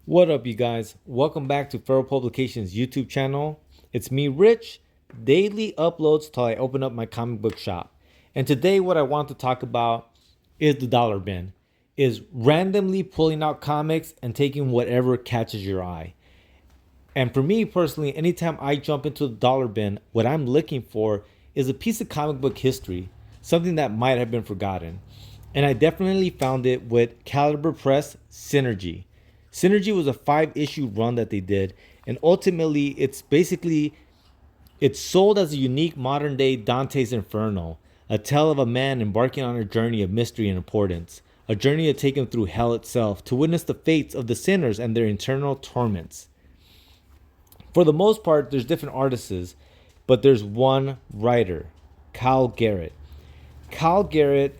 What up, you guys? Welcome back to Feral Publications YouTube channel. It's me, Rich. Daily uploads till I open up my comic book shop. And today what I want to talk about is the dollar bin. Is randomly pulling out comics and taking whatever catches your eye. And for me personally, anytime I jump into the dollar bin, what I'm looking for is a piece of comic book history, something that might have been forgotten. And I definitely found it with Caliber Press Synergy. Synergy was a 5-issue run that they did, and ultimately it's sold as a unique modern day Dante's Inferno, a tale of a man embarking on a journey of mystery and importance, a journey to take him through hell itself to witness the fates of the sinners and their eternal torments. For the most part, there's different artists, but there's one writer, Kyle Garrett. Kyle Garrett,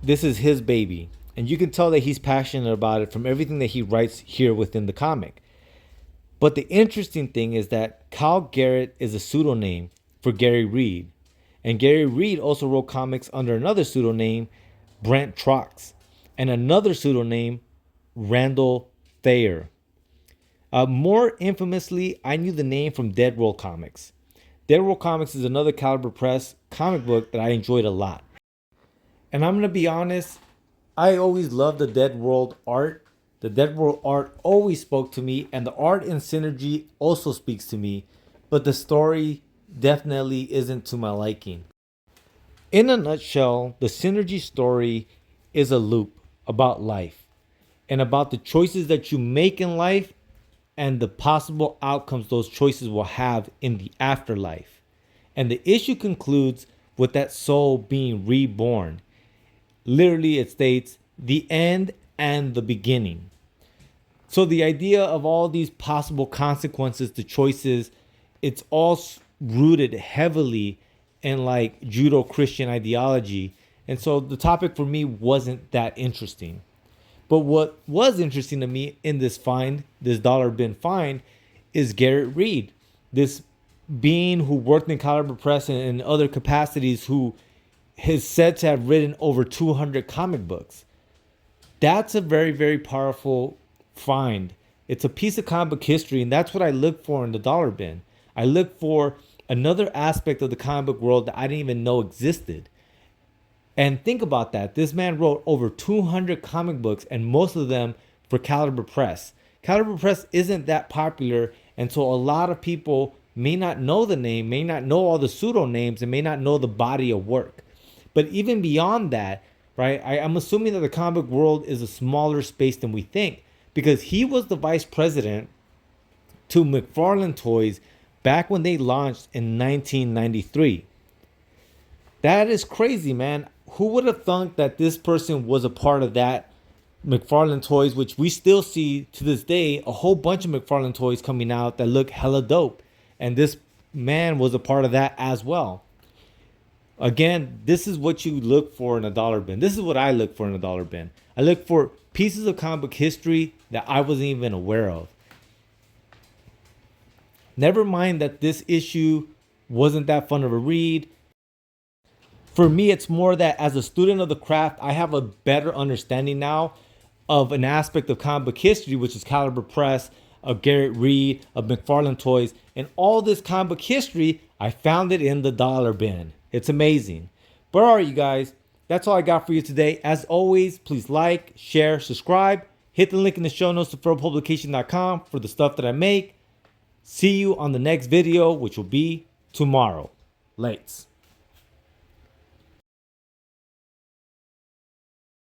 this is his baby, and you can tell that he's passionate about it from everything that he writes here within the comic. But the interesting thing is that Kyle Garrett is a pseudonym for Gary Reed, and Gary Reed also wrote comics under another pseudonym, Brent Trox, and another pseudonym, Randall Thayer. More infamously, I knew the name from Dead World Comics. Dead World Comics is another Caliber Press comic book that I enjoyed a lot. And I'm going to be honest, I always loved the Dead World art. The Dead World art always spoke to me, and the art in Synergy also speaks to me, but the story definitely isn't to my liking. In a nutshell, the Synergy story is a loop about life and about the choices that you make in life and the possible outcomes those choices will have in the afterlife. And the issue concludes with that soul being reborn. Literally, it states the end and the beginning. So the idea of all these possible consequences to choices, it's all rooted heavily in like Judo-Christian ideology. And so the topic for me wasn't that interesting. But what was interesting to me in this find, this dollar bin find, is Garrett Reed, this being who worked in Caliber Press and in other capacities, who is said to have written over 200 comic books. That's a very, very powerful find. It's a piece of comic book history, and that's what I look for in the dollar bin. I look for another aspect of the comic book world that I didn't even know existed. And think about that. This man wrote over 200 comic books, and most of them for Caliber Press. Caliber Press isn't that popular, and so a lot of people may not know the name, may not know all the pseudonames, and may not know the body of work. But even beyond that, right, I'm assuming that the comic book world is a smaller space than we think, because he was the vice president to McFarlane Toys back when they launched in 1993. That is crazy, man. Who would have thunk that this person was a part of that McFarlane Toys, which we still see to this day, a whole bunch of McFarlane Toys coming out that look hella dope. And this man was a part of that as well. Again, this is what you look for in a dollar bin. This is what I look for in a dollar bin. I look for pieces of comic book history that I wasn't even aware of. Never mind that this issue wasn't that fun of a read. For me, it's more that as a student of the craft, I have a better understanding now of an aspect of comic book history, which is Caliber Press, of Garrett Reed, of McFarlane Toys, and all this comic book history, I found it in the dollar bin. It's amazing. But all right, you guys, that's all I got for you today. As always, please like, share, subscribe. Hit the link in the show notes to feralpublication.com for the stuff that I make. See you on the next video, which will be tomorrow. Lates.